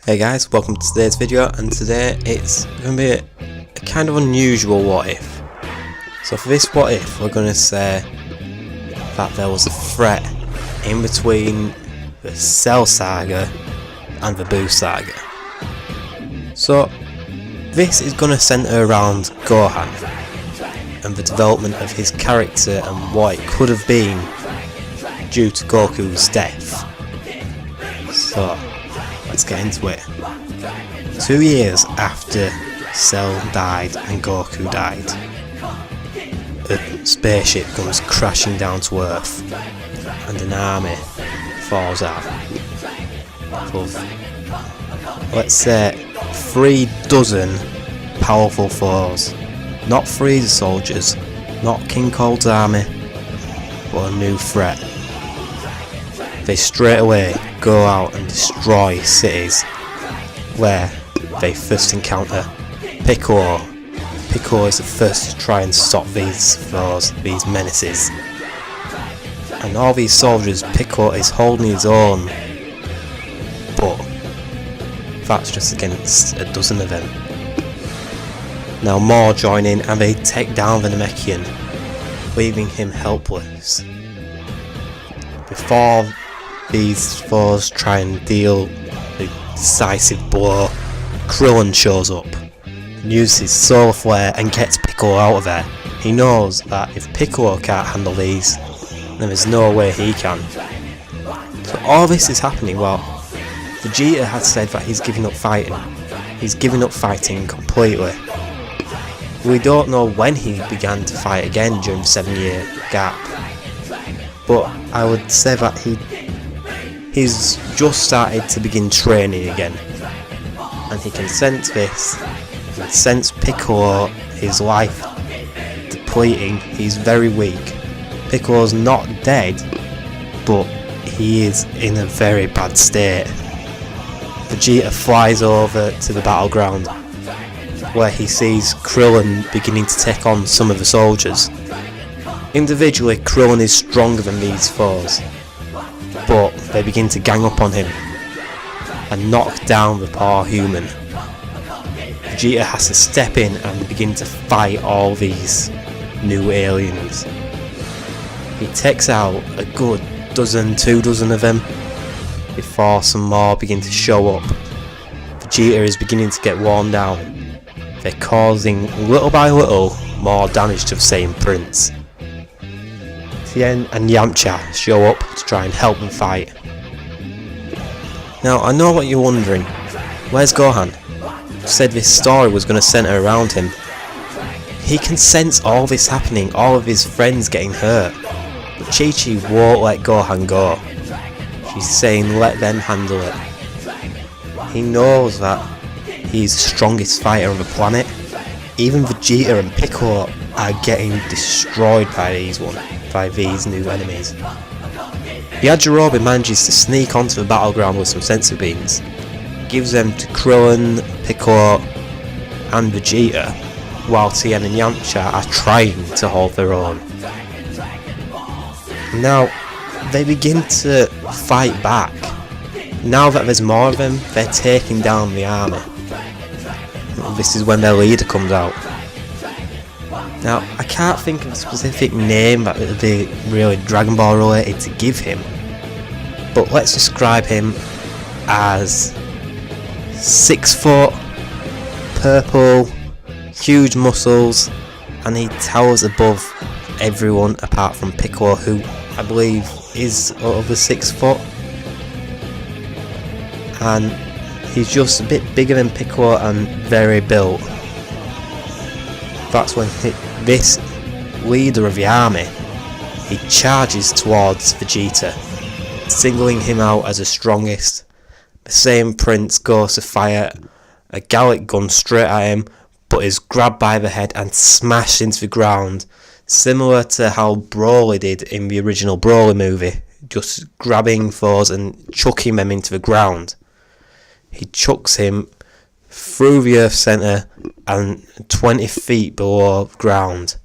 Hey guys, welcome to today's video, and today it's going to be a kind of unusual what if. So for this what if, we're going to say that there was a threat in between the Cell Saga and the Buu Saga. So this is going to centre around Gohan and the development of his character and what it could have been due to Goku's death. So let's get into it. 2 years after Cell died and Goku died, a spaceship comes crashing down to Earth and an army falls out of, let's say, 3 dozen powerful foes. Not Frieza soldiers, not King Cold's army, but a new threat. They straight away go out and destroy cities where they first encounter Piccolo. Piccolo is the first to try and stop these foes, these menaces. And all these soldiers, Piccolo is holding his own, but that's just against a dozen of them. Now more join in and they take down the Namekian, leaving him helpless. Before these foes try and deal a decisive blow, Krillin shows up, uses his solar flare and gets Piccolo out of there. He knows that if Piccolo can't handle these, then there's no way he can. So all this is happening while Vegeta had said that he's giving up fighting. He's giving up fighting completely. We don't know when he began to fight again during the 7-year gap, but I would say that he's just started to begin training again, and he can sense this. He can sense Piccolo, his life depleting. He's very weak. Piccolo's not dead, but he is in a very bad state. Vegeta flies over to the battleground, where he sees Krillin beginning to take on some of the soldiers. Individually, Krillin is stronger than these foes, but they begin to gang up on him and knock down the poor human. Vegeta has to step in and begin to fight all these new aliens. He takes out a good 2 dozen of them before some more begin to show up. Vegeta is beginning to get worn down. They're causing little by little more damage to the Saiyan Prince. Tien and Yamcha show up to try and help them fight. Now I know what you're wondering, where's Gohan? You said this story was going to centre around him. He can sense all this happening, all of his friends getting hurt, but Chi-Chi won't let Gohan go. She's saying let them handle it. He knows that he's the strongest fighter on the planet. Even Vegeta and Piccolo are getting destroyed by these new enemies. Yajirobe manages to sneak onto the battleground with some sensor beams, gives them to Krillin, Piccolo and Vegeta, while Tien and Yamcha are trying to hold their own. Now they begin to fight back. Now that there's more of them, they're taking down the army. This is when their leader comes out. Now, I can't think of a specific name that would be really Dragon Ball related to give him, but let's describe him as 6 foot, purple, huge muscles, and he towers above everyone apart from Piccolo, who I believe is over 6 foot. And he's just a bit bigger than Piccolo and very built. That's when this leader of the army, he charges towards Vegeta, singling him out as the strongest. The same Prince goes to fire a Gallic gun straight at him, but is grabbed by the head and smashed into the ground, similar to how Broly did in the original Broly movie, just grabbing foes and chucking them into the ground. He chucks him through the Earth Centre and 20 feet below ground.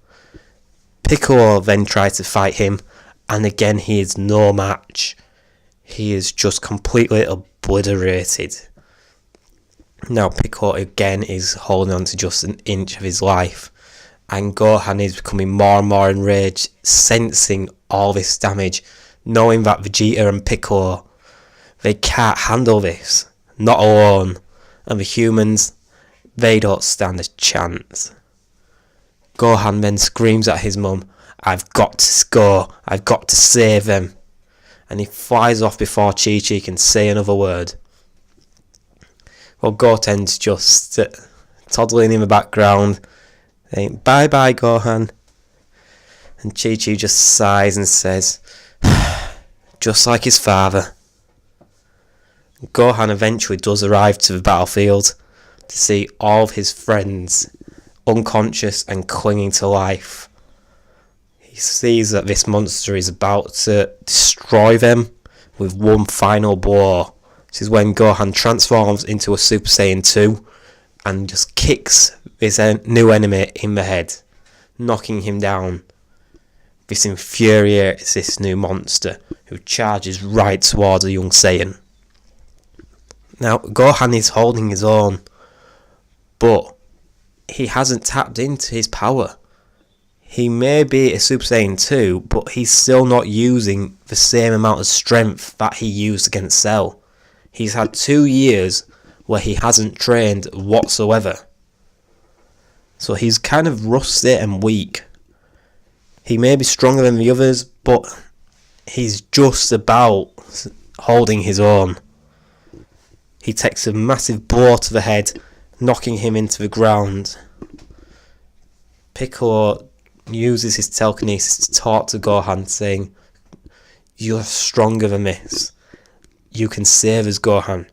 Piccolo then tries to fight him, and again he is no match. He is just completely obliterated. Now Piccolo again is holding on to just an inch of his life, and Gohan is becoming more and more enraged, sensing all this damage, knowing that Vegeta and Piccolo, they can't handle this, not alone, and the humans, they don't stand a chance. Gohan then screams at his mum, "I've got to go, I've got to save them," and he flies off before Chi-Chi can say another word. Well, Goten's just toddling in the background, saying, "Bye bye, Gohan." And Chi-Chi just sighs and says, just like his father. Gohan eventually does arrive to the battlefield to see all of his friends unconscious and clinging to life. He sees that this monster is about to destroy them with one final blow. This is when Gohan transforms into a Super Saiyan 2 and just kicks this new enemy in the head, knocking him down. This infuriates this new monster, who charges right towards a young Saiyan. Now, Gohan is holding his own, but he hasn't tapped into his power. He may be a Super Saiyan 2, but he's still not using the same amount of strength that he used against Cell. He's had 2 years where he hasn't trained whatsoever. So he's kind of rusty and weak. He may be stronger than the others, but he's just about holding his own. He takes a massive blow to the head, knocking him into the ground. Piccolo uses his telekinesis to talk to Gohan, saying, "You're stronger than this. You can save us, Gohan.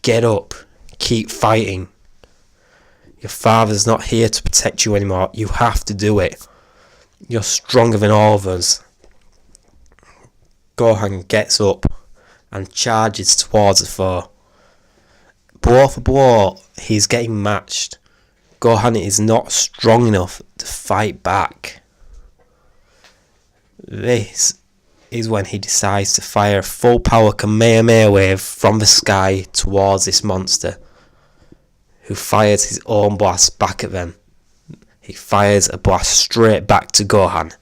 Get up. Keep fighting. Your father's not here to protect you anymore. You have to do it. You're stronger than all of us." Gohan gets up and charges towards the foe. Blow for blow, he's getting matched. Gohan is not strong enough to fight back. This is when he decides to fire a full power Kamehameha wave from the sky towards this monster, who fires his own blast back at them. He fires a blast straight back to Gohan.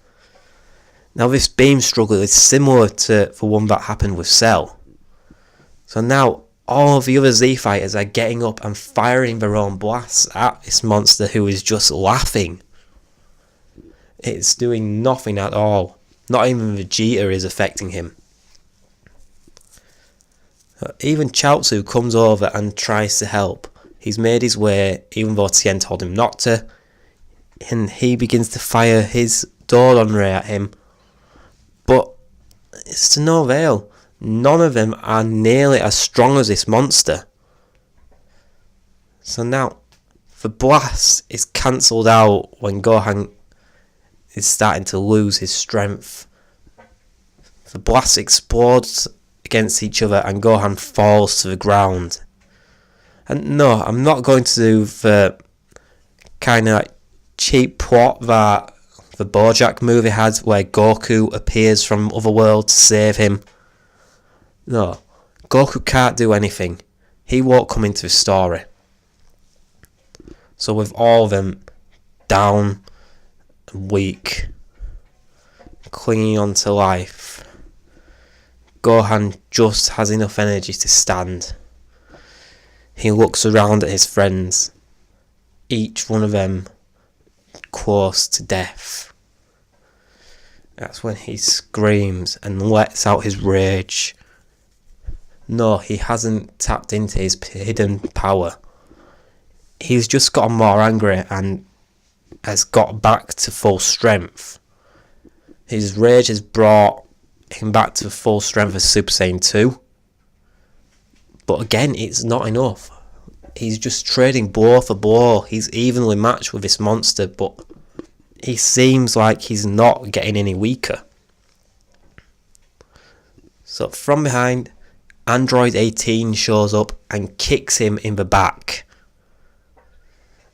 Now this beam struggle is similar to the one that happened with Cell. So now all of the other Z fighters are getting up and firing their own blasts at this monster, who is just laughing. It's doing nothing at all. Not even Vegeta is affecting him. Even Chaozu comes over and tries to help. He's made his way, even though Tien told him not to, and he begins to fire his Doron Ray at him. But it's to no avail. None of them are nearly as strong as this monster. So now, the blast is cancelled out when Gohan is starting to lose his strength. The blast explodes against each other and Gohan falls to the ground. And no, I'm not going to do the kind of cheap plot that the BoJack movie had, where Goku appears from Otherworld to save him. No, Goku can't do anything. He won't come into the story. So with all of them down and weak, clinging on to life, Gohan just has enough energy to stand. He looks around at his friends, each one of them close to death. That's when he screams and lets out his rage. No, he hasn't tapped into his hidden power. He's just gotten more angry and has got back to full strength. His rage has brought him back to full strength as Super Saiyan 2. But again, it's not enough. He's just trading blow for blow. He's evenly matched with this monster, but he seems like he's not getting any weaker. So from behind, Android 18 shows up and kicks him in the back.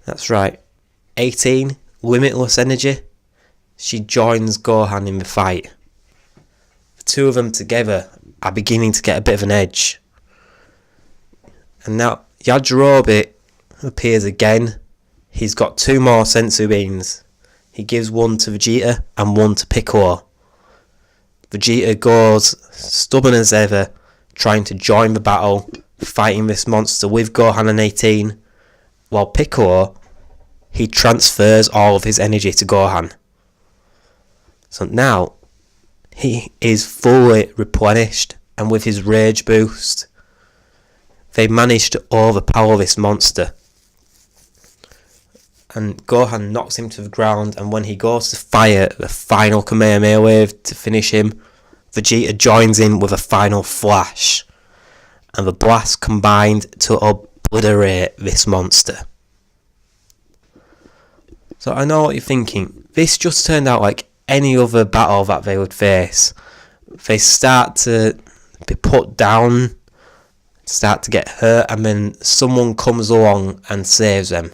That's right, 18, limitless energy. She joins Gohan in the fight. The two of them together are beginning to get a bit of an edge. And now Yajirobe appears again. He's got 2 more senzu beans. He gives one to Vegeta and one to Piccolo. Vegeta goes stubborn as ever, trying to join the battle, fighting this monster with Gohan and 18, while Piccolo, he transfers all of his energy to Gohan. So now, he is fully replenished, and with his rage boost, they managed to overpower this monster. And Gohan knocks him to the ground, and when he goes to fire the final Kamehameha wave to finish him, Vegeta joins in with a final flash, and the blast combined to obliterate this monster. So I know what you're thinking, this just turned out like any other battle that they would face. They start to be put down, start to get hurt, and then someone comes along and saves them.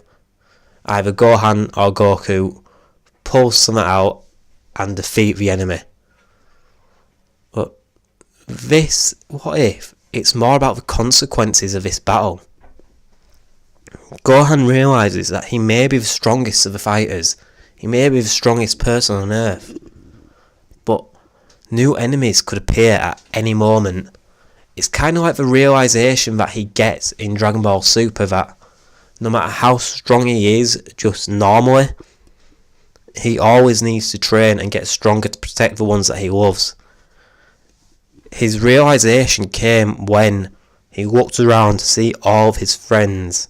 Either Gohan or Goku pulls something out and defeat the enemy. But this, what if it's more about the consequences of this battle? Gohan realises that he may be the strongest of the fighters. He may be the strongest person on Earth. But new enemies could appear at any moment. It's kind of like the realisation that he gets in Dragon Ball Super, that no matter how strong he is, just normally, he always needs to train and get stronger to protect the ones that he loves. His realisation came when he looked around to see all of his friends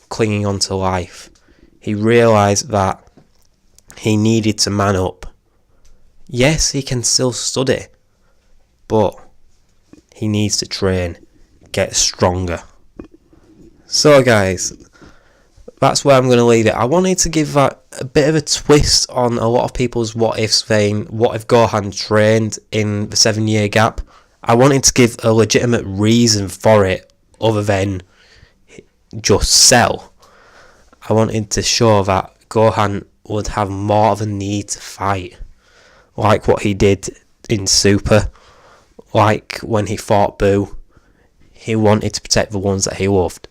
clinging on to life. He realised that he needed to man up. Yes, he can still study, but he needs to train, get stronger. So guys, that's where I'm going to leave it. I wanted to give that a bit of a twist on a lot of people's what ifs, saying what if Gohan trained in the 7-year gap. I wanted to give a legitimate reason for it other than just Cell. I wanted to show that Gohan would have more of a need to fight, like what he did in Super, like when he fought Boo. He wanted to protect the ones that he loved.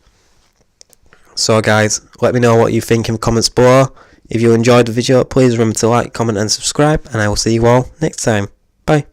So guys, let me know what you think in the comments below. If you enjoyed the video, please remember to like, comment and subscribe, and I will see you all next time. Bye.